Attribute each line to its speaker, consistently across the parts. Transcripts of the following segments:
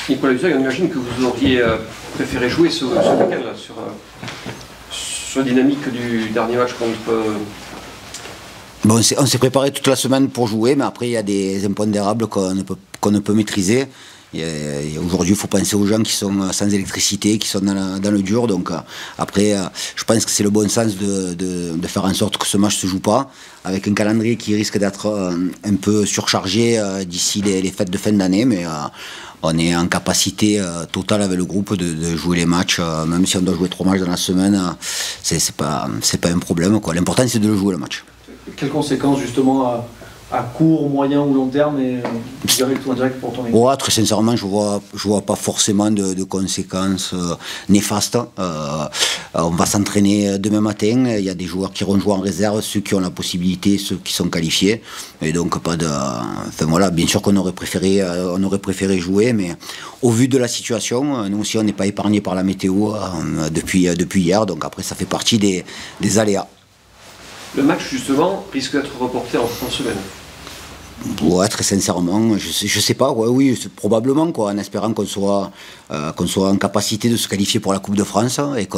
Speaker 1: Nicolas Usac, on imagine que vous auriez préféré jouer ce week-end sur la dynamique du dernier match contre...
Speaker 2: Bon, on s'est préparé toute la semaine pour jouer, mais après il y a des impondérables qu'on ne peut maîtriser. Aujourd'hui, il faut penser aux gens qui sont sans électricité, qui sont dans le dur. Donc après, je pense que c'est le bon sens de faire en sorte que ce match ne se joue pas, avec un calendrier qui risque d'être un peu surchargé d'ici les fêtes de fin d'année. Mais on est en capacité totale avec le groupe de jouer les matchs, même si on doit jouer 3 matchs dans la semaine, c'est pas un problème, quoi. L'important, c'est de le jouer le match.
Speaker 3: Quelles conséquences justement à court, moyen ou long terme, et direct ou indirect pour ton équipe?
Speaker 2: Ouais, très sincèrement, je vois pas forcément de conséquences néfastes. On va s'entraîner demain matin. Il y a des joueurs qui vont jouer en réserve, ceux qui ont la possibilité, ceux qui sont qualifiés. Et donc pas de. Enfin voilà, bien sûr qu'on aurait préféré jouer, mais au vu de la situation, nous aussi on n'est pas épargnés par la météo depuis hier. Donc après, ça fait partie des aléas.
Speaker 1: Le match, justement, risque d'être reporté en fin de semaine.
Speaker 2: Ouais, très sincèrement, je sais pas, ouais, oui, probablement, quoi, en espérant qu'on soit en capacité de se qualifier pour la Coupe de France et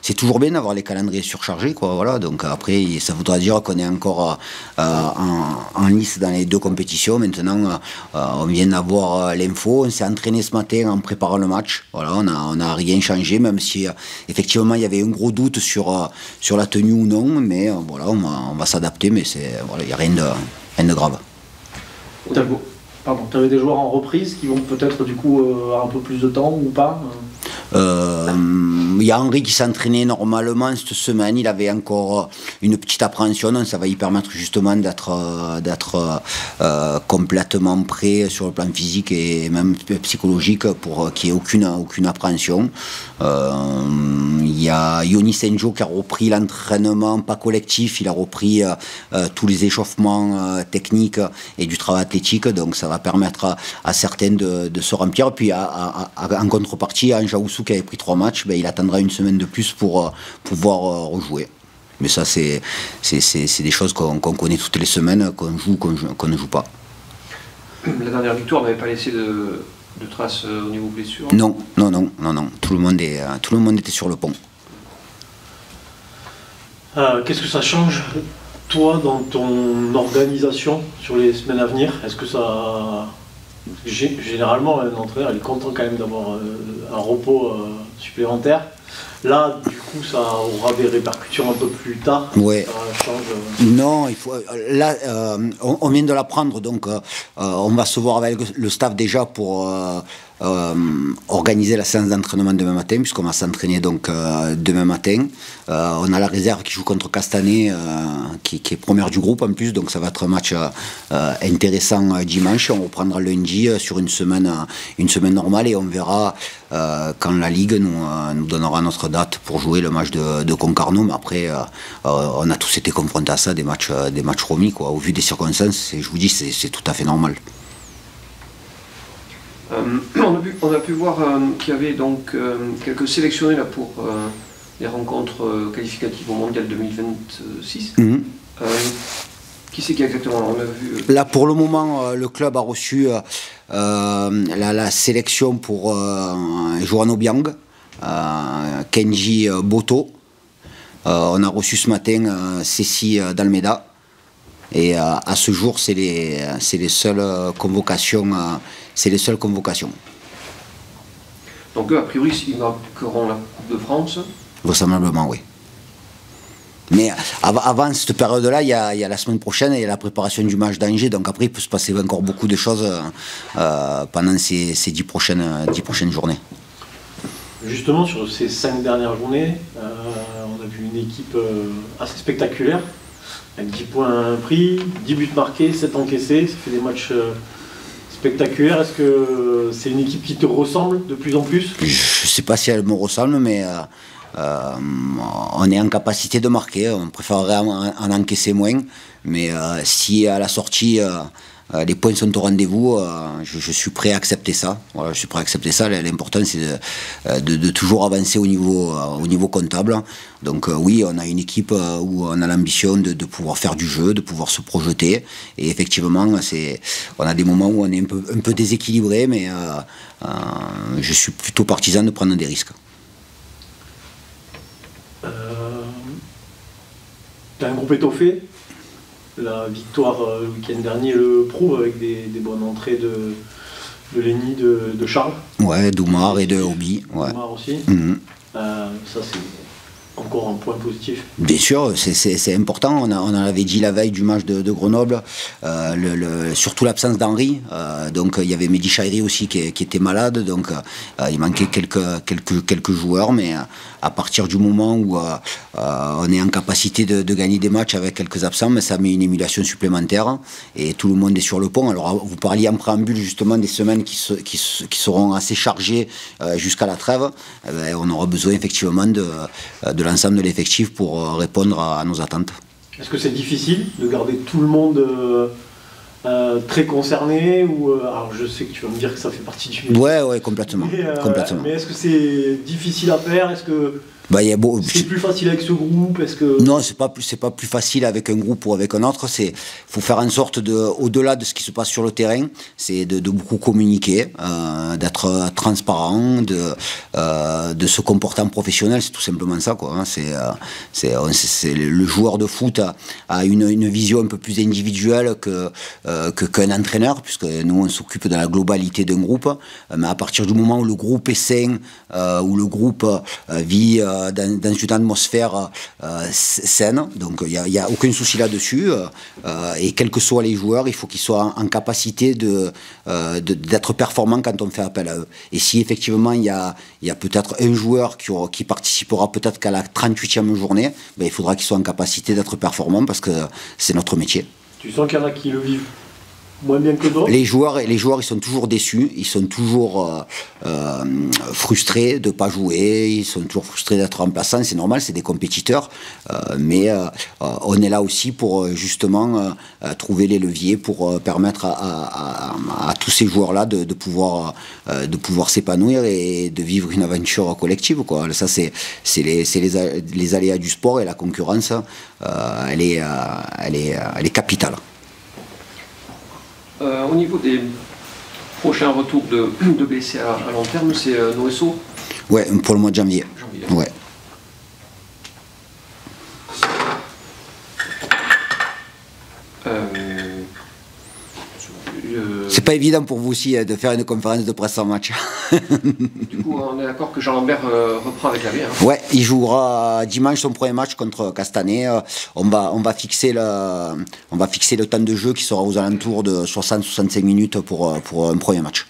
Speaker 2: c'est toujours bien d'avoir les calendriers surchargés, quoi, voilà. Donc après, ça voudra dire qu'on est encore en lice dans les 2 compétitions. Maintenant, on vient d'avoir l'info, on s'est entraîné ce matin en préparant le match. Voilà, on n'a rien changé, même si effectivement il y avait un gros doute sur la tenue ou non, mais voilà, on va s'adapter, mais voilà, il n'y a rien de grave.
Speaker 3: Tu avais des joueurs en reprise qui vont peut-être du coup avoir un peu plus de temps ou pas?
Speaker 2: Il y a Henri qui s'entraînait normalement cette semaine, il avait encore une petite appréhension, donc ça va y permettre justement d'être complètement prêt sur le plan physique et même psychologique pour qu'il n'y ait aucune appréhension. Il y a Yoni Senjo qui a repris l'entraînement pas collectif, il a repris tous les échauffements techniques et du travail athlétique, donc ça va permettre à certains de se remplir. Puis en contrepartie, Anja Oussou qui avait pris 3 matchs, il attendra une semaine de plus pour pouvoir rejouer. Mais ça, c'est des choses qu'on connaît toutes les semaines, qu'on joue, qu'on ne joue pas.
Speaker 1: La dernière victoire n'avait pas laissé de traces au niveau blessure?
Speaker 2: Non. Tout le monde était sur le pont.
Speaker 3: Qu'est-ce que ça change, toi, dans ton organisation sur les semaines à venir? Est-ce que ça... Généralement, un entraîneur, il est content quand même d'avoir un repos supplémentaire. Là, du coup, ça aura des répercussions un peu plus tard.
Speaker 2: Ouais.
Speaker 3: Ça change.
Speaker 2: Non, il faut. Là, on vient de l'apprendre, donc on va se voir avec le staff déjà pour organiser la séance d'entraînement demain matin, puisqu'on va s'entraîner donc demain matin. On a la réserve qui joue contre Castanet, qui est première du groupe en plus, donc ça va être un match intéressant dimanche. On reprendra lundi sur une semaine normale et on verra quand la Ligue nous donnera notre date pour jouer le match de Concarneau. Mais après, on a tous été confrontés à ça, des matchs remis, quoi. Au vu des circonstances, je vous dis, c'est tout à fait normal.
Speaker 1: On a pu voir qu'il y avait donc quelques sélectionnés là, pour les rencontres qualificatives au Mondial 2026. Qui c'est qui exactement on a vu
Speaker 2: Là, pour le moment, le club a reçu la sélection pour Johan Obiang, Kenji Boto. On a reçu ce matin Cécile Dalmeda. Et à ce jour, c'est les seules convocations.
Speaker 1: Donc eux, a priori, ils marqueront la Coupe de France.
Speaker 2: Vraisemblablement, oui. Mais avant cette période-là, il y a la semaine prochaine et la préparation du match d'Angers. Donc après, il peut se passer encore beaucoup de choses pendant ces 10 prochaines journées.
Speaker 3: Justement, sur ces 5 dernières journées, on a vu une équipe assez spectaculaire, avec 10 points pris, 10 buts marqués, 7 encaissés. Ça fait des matchs spectaculaire. Est-ce que c'est une équipe qui te ressemble de plus en plus?
Speaker 2: Je ne sais pas si elle me ressemble, mais on est en capacité de marquer. On préférerait en encaisser moins. Mais si à la sortie, les points sont au rendez-vous, je suis prêt à accepter ça. Voilà, je suis prêt à accepter ça. L'important, c'est de toujours avancer au niveau comptable. Donc oui, on a une équipe où on a l'ambition de pouvoir faire du jeu, de pouvoir se projeter. Et effectivement, on a des moments où on est un peu déséquilibré, mais je suis plutôt partisan de prendre des risques.
Speaker 3: T'as un groupe étoffé. La victoire le week-end dernier le prouve avec des bonnes entrées de Lenny, de Charles.
Speaker 2: Ouais, d'Oumar et de Obi. Ouais.
Speaker 3: Oumar aussi. Ça, c'est encore un point positif.
Speaker 2: Bien sûr, c'est important. On en avait dit la veille du match de Grenoble, surtout l'absence d'Henri. Donc il y avait Mehdi Chahiri aussi qui était malade, donc il manquait quelques joueurs, mais à partir du moment où on est en capacité de gagner des matchs avec quelques absents, mais ça met une émulation supplémentaire et tout le monde est sur le pont. Alors vous parliez en préambule justement des semaines qui seront assez chargées jusqu'à la trêve. On aura besoin effectivement de l'ensemble de l'effectif pour répondre à nos attentes.
Speaker 3: Est-ce que c'est difficile de garder tout le monde très concerné ou alors je sais que tu vas me dire que ça fait partie du métier.
Speaker 2: Ouais, complètement.
Speaker 3: Mais est-ce que c'est difficile à faire? Est-ce que c'est plus facile avec ce groupe?
Speaker 2: Non, c'est pas plus facile avec un groupe ou avec un autre. Faut faire en sorte au-delà de ce qui se passe sur le terrain, c'est de beaucoup communiquer, d'être transparent, de se comporter en professionnel. C'est tout simplement ça, quoi. Le joueur de foot a une vision un peu plus individuelle qu'un entraîneur, puisque nous on s'occupe de la globalité d'un groupe. Mais à partir du moment où le groupe est sain, où le groupe vit dans une atmosphère saine, donc il n'y a aucun souci là-dessus, et quels que soient les joueurs, il faut qu'ils soient en capacité d'être performants quand on fait appel à eux. Et si effectivement il y a peut-être un joueur qui participera peut-être qu'à la 38e journée, il faudra qu'ils soient en capacité d'être performants parce que c'est notre métier.
Speaker 3: Tu sens qu'il y en a qui le vivent moins bien que d'autres?
Speaker 2: Les joueurs, ils sont toujours déçus, ils sont toujours frustrés de ne pas jouer, ils sont toujours frustrés d'être remplaçants, c'est normal, c'est des compétiteurs, mais on est là aussi pour justement trouver les leviers pour permettre à tous ces joueurs-là de pouvoir s'épanouir et de vivre une aventure collective, quoi. Ça, c'est les aléas du sport, et la concurrence, elle est capitale.
Speaker 1: Au niveau des prochains retours de blessés à long terme, c'est Noesso?
Speaker 2: Ouais, pour le mois de janvier. Ouais. C'est pas évident pour vous aussi de faire une conférence de presse en match.
Speaker 1: Du coup, on est d'accord que Jean Lambert reprend avec la V.
Speaker 2: Ouais, il jouera dimanche son premier match contre Castanet. On va fixer le temps de jeu qui sera aux alentours de 60-65 minutes pour un premier match.